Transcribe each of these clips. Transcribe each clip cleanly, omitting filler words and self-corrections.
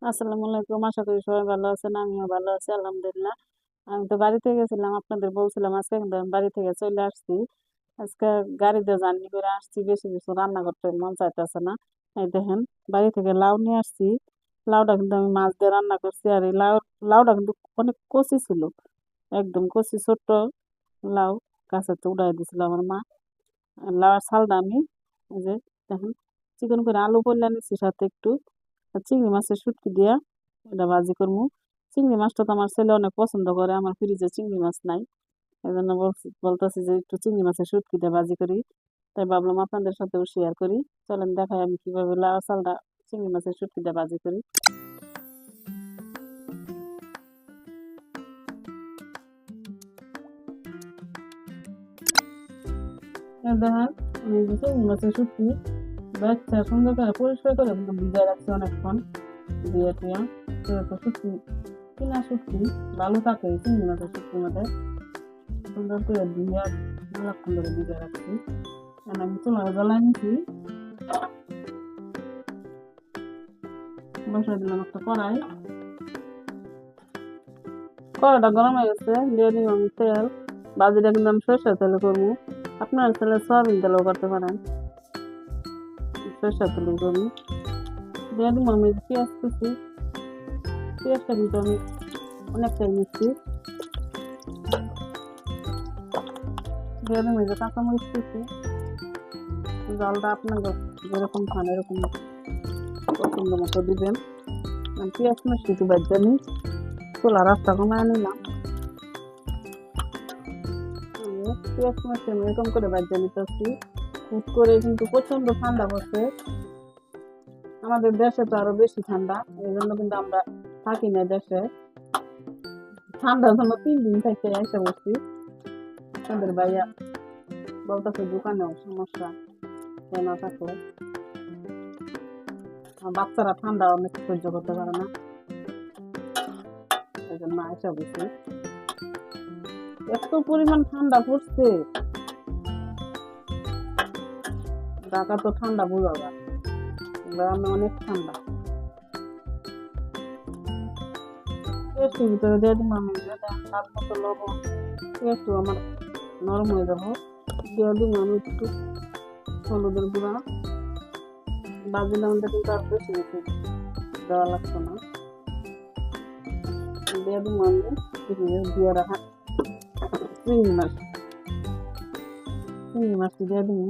আসসালামু আলাইকুম। আশা করি সবাই ভালো আছেন। আমিও ভালো আছি আলহামদুলিল্লাহ। আমি তো বাড়িতে গেছিলাম, আপনাদের বলছিলাম আজকে, কিন্তু আমি বাড়ি থেকে চলে আসছি। আজকে গাড়িতে জার্নি করে আসছি, বেশি কিছু রান্না করতে মন চাইতেছে না। এই দেখেন, বাড়ি থেকে লাউ নিয়ে আসছি। লাউটা কিন্তু আমি মাছ দিয়ে রান্না করছি। আর এই লাউটা কিন্তু অনেক কচি ছিল, একদম কচি ছোট্ট লাউ। গাছে তো উড়াই দিছিল আমার মা। আর লাউয়ের ছালটা আমি এই যে দেখেন চিকন করে আলু করলে নিচ্ছি, সাথে একটু চিংড়ি মাছের শুটকি দিয়া এটা ভাজি করবো। চিংড়ি মাছটা তো আমার ছেলে অনেক পছন্দ করে, আমার ফ্রিজে চিংড়ি মাছ নাই। এই জন্য বলতেছি যে একটু চিংড়ি মাছের শুটকি দিয়ে ভাজি করি। তাই ভাবলাম আপনাদের সাথেও শেয়ার করি। চলেন দেখাই আমি কিভাবে লাউ চালটা চিংড়ি মাছের শুটকি দিয়ে ভাজি করি। এই দেখেন, আমি এই যে চিংড়ি মাছের শুটকি বাচ্চা সুন্দর করে পরিষ্কার করে কিন্তু ভিজায় রাখছি অনেকক্ষণ দিয়ে টিয়া। তো শুটকি, কিনা শুটকি ভালো থাকে এই চিংড়ি মাছের শুটকির মধ্যে। সুন্দর করে ধুইয়া অনেকক্ষণ ধরে ভিজায় রাখছি। এখন আমি চুলায় জ্বালাই নিছি, বসাই দিলাম একটা কড়াই। কড়াইটা গরম হয়ে গেছে, দিয়ে দিলাম আমি তেল। ভাজিটা কিন্তু আমি সরষের তেলে করবো, আপনার তেলে সয়াবিন তেলেও করতে পারেন। সরষের তেলে করবো। দিয়ে দিব আমি পেঁয়াজ কুচি। পেঁয়াজটা কিন্তু আমি অনেকটাই নিচ্ছি। দিয়ে দিব এই যে কাঁচামরিচ কুচি। জলটা আপনাদের যেরকম খান এরকম পছন্দ মতো দিবেন। পেঁয়াজ মিষ্টি একটু বাজ্যা নিই, চুলা রাস্তা কমায় নিলাম। পেঁয়াজ মিষ্টি আমি এরকম করে বাজ্যা নিতেছি। হুট করে কিন্তু প্রচন্ড ঠান্ডা পড়ছে, আমাদের দেশে তো আরো বেশি ঠান্ডা। এই জন্য কিন্তু আমরা থাকি না দেশে, ঠান্ডার জন্য 3 দিন থেকে এসে বসছি। আপনাদের ভাইয়া বলতেছে দোকানেও সমস্যা কেন থাকলে। আর বাচ্চারা ঠান্ডা অনেক সহ্য করতে পারে না, এই জন্য এসে বসছি। এত পরিমাণ ঠান্ডা পড়ছে, ঢাকা তো ঠান্ডা বোঝা যায়, গ্রামে অনেক ঠান্ডা। পেঁয়াজটির ভিতরে দিয়ে দিব আমি স্বাদ মতো লবণ। পেঁয়াজটু আমার নরম হয়ে যাবো, দিয়ে দিব আমি একটু হলুদের গুঁড়া। ভাজির মধ্যে কিন্তু আর বেশি বেশি দেওয়া লাগতো না। দিয়ে দিব আমি দিয়ে রাখা চিংড়ি মাছ। চিংড়ি মাছটি দিয়ে দিব।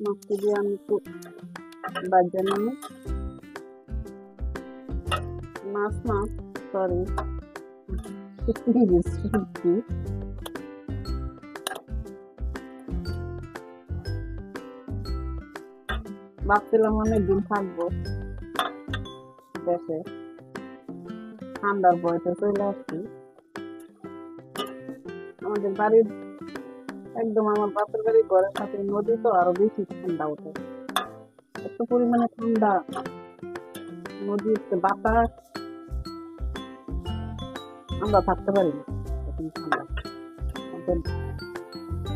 মাছটি দিয়ে আমি একটু ভাজা নিই। মাছ না, সরি, শুটকি। ভাবছিলাম অনেকদিন থাকবো দেশে, ঠান্ডার বয়সে চলে আসছি। আমাদের বাড়ির একদম আমার বাপের বাড়ির ঘরের সাথে নদী, তো আরো বেশি ঠান্ডা ওঠে। এত পরিমাণে ঠান্ডা, নদীর যে বাতাস, আমরা থাকতে পারি না এরকম ঠান্ডা।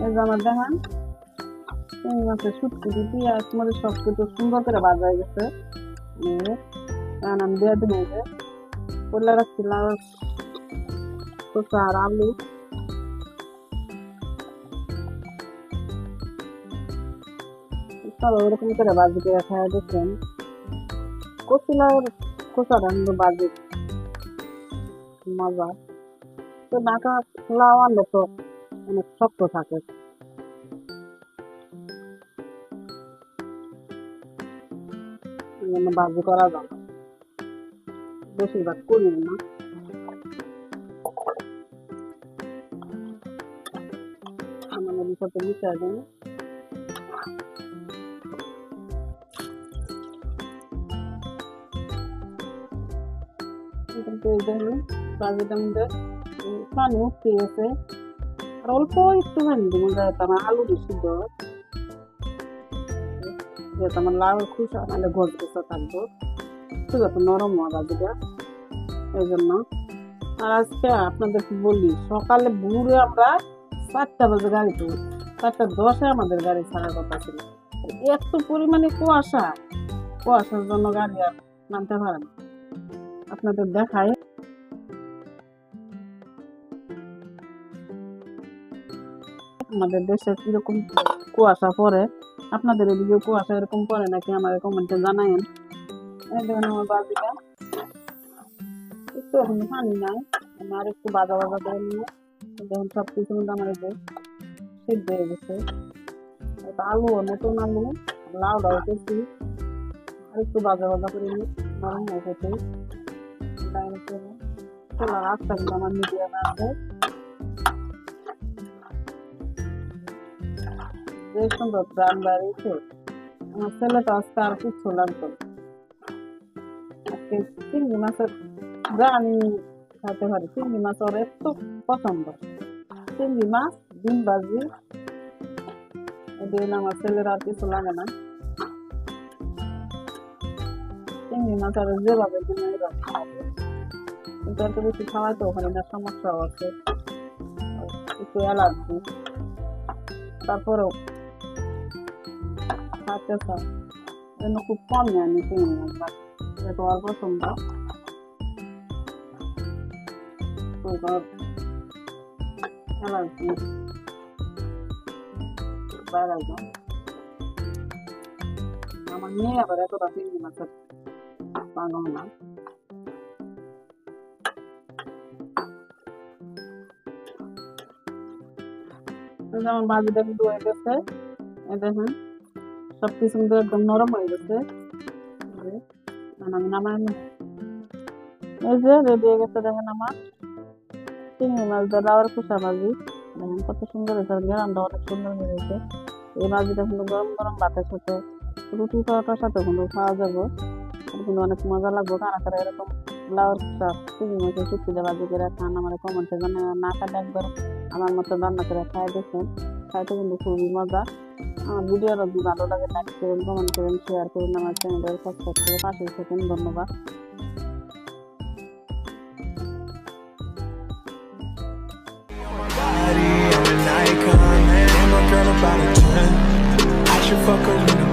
এই যে আমার দেখেন চিংড়ি মাছের শুটকি পেঁয়াজ মরিচ সব কিছু সুন্দর করে ভাজা হয়ে গেছে। এখন আমি দিয়ে দিব এই যে করলে রাখছিলাম শসা আর আলু। সব ওরকম করে ভাজি করে খাওয়া দেখছেন। কচি লাউয়ের খোসাটা কিন্তু ভাজি মজা। তো ঢাকা লাউ আনলে তো অনেক শক্ত থাকে, এই জন্য ভাজি করা যায় না, বেশিরভাগ করি না। সামান্য সাথে মিশিয়ে দিন। কিন্তু এই দেখুন ভাজিটার মধ্যে পানি উঠতে গেছে, আর অল্প একটু পানি দিব, যাতে আমার আলু বেশি দেয়। যেহেতু আমার লাউয়ের খোসা নাহলে ঘষ ঘষা থাকবো, ঠিক আছে, নরম হওয়া ভাজিটা, এই জন্য। আর আজকে আপনাদেরকে বলি, সকালে ভোরে আমরা 4টা বাজে গাড়িতে, 4টা 10-এ আমাদের গাড়ি ছাড়ার কথা ছিল। এত পরিমাণে কুয়াশা, কুয়াশার জন্য গাড়ি আর নামতে পারে না। আপনাদের দেখাই আমাদের দেশে কিরকম কুয়াশা পড়ে। আপনাদের এদিকে কুয়াশা এরকম পড়ে নাকি আমার কমেন্টে জানায়েন। এই দেখুন আমার বাজিটা একটু এখন পানি নাই, আমার একটু বাজা বাজা করে নিয়ে দেখুন সব কিছু কিন্তু আমার এই যে সিদ্ধ হয়ে গেছে। আলু, নতুন আলু, লাউডাও করছি, আর একটু বাজা বাজা করে নিয়ে নরম হয়ে গেছে। চলার রাস্তা কিন্তু আমার মিডিয়ামে আছে। যে সুন্দর প্রাণ বাড়িয়েছে, আমার ছেলেটা আজকে আর কিচ্ছু লাগতো না। আজকে চিংড়ি মাছের যা আমি খাইতে পারি, চিংড়ি মাছ ওর এত পছন্দ। চিংড়ি মাছ, ডিম ভাজি, এদিন আমার ছেলের আর কিছু লাগে না। চিংড়ি মাছ আর যেভাবে দিন এইভাবে খাবে, কিন্তু এত বেশি খাওয়াই তো ওখানে না, সমস্যাও আছে, একটু অ্যালার্জি। তারপরেও খাইতে চাই, জন্য খুব কম নেয় আমি চিংড়ি মাছ ভাত, যেহেতু ওর পছন্দ। অ্যালার্জি বাইরে আমার মেয়ে আবার এতটা চিংড়ি মাছের পাগল না। যেমন ভাজিটা কিন্তু হয়ে গেছে, দেখুন সবকিছু কিন্তু একদম নরম হয়ে গেছে। আমি নামাই নি, এই যে রেডি হয়ে গেছে। দেখেন আমার চিংড়ি মাছ দিয়ে লাউয়ের খোসা ভাজি, দেখেন কত সুন্দর হয়েছে, গ্রামটা অনেক সুন্দর হয়েছে। এই ভাজিটা কিন্তু গরম গরম ভাতের সাথে, রুটি পরোটার সাথে কিন্তু খাওয়া যাবে, কিন্তু অনেক মজা লাগবে। কারা কারা এরকম লাউয়ের খোসা চিংড়ি মাছের শুক্তি দিয়ে ভাজি করে খান আমার কমেন্টে জানাই। না খালে একবার আমার মতো রান্না করে খাই দেখুন, খাইতে কিন্তু খুবই মজা। আমার ভিডিওটা যদি ভালো লাগে লাইক করুন, কমেন্ট করুন, শেয়ার করুন, আমার চ্যানেলের সাবস্ক্রাইব করে পাশে থাকুন। ধন্যবাদ। Body, I'm an icon, man. And my girl about a 10. I should fuck her in the